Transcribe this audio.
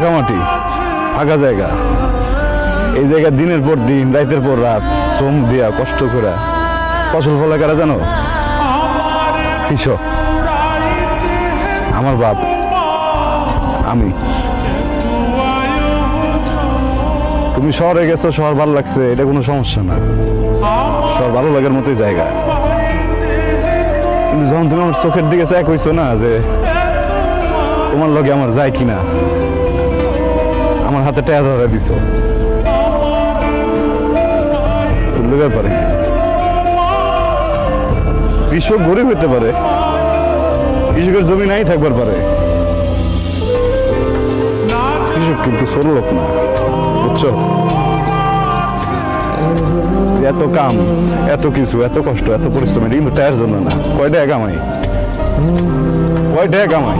ফাঁকা মাটি, ফাঁকা জায়গা, এই জায়গা দিনের পর দিন, রাতের পর রাত শ্রম দিয়া কষ্ট করে ফসল ফলা কারা জানো? কৃষক। আমার বাপ, আমি। তুমি শহরে গেছো, শহর ভালো লাগছে, এটা কোনো সমস্যা না, শহর ভালো লাগার মতোই জায়গা। কিন্তু যখন তুমি আমার চোখের দিকে চাই কইছো না যে তোমার লগে আমার যায় কিনা, আমার হাতে টাকা ধরে দিছো, ব্যাপারে কৃষক গরিব হইতে পারে, কৃষকের জমি নাই থাকবার পারে, কৃষক কিন্তু ছোট লোক না, বুঝছো? এত কাম, এত কিছু, এত কষ্ট, এত পরিশ্রম, এটা কিন্তু টায়ার জন্য না। কয় টাকা কামাই, কয় টাকা কামাই,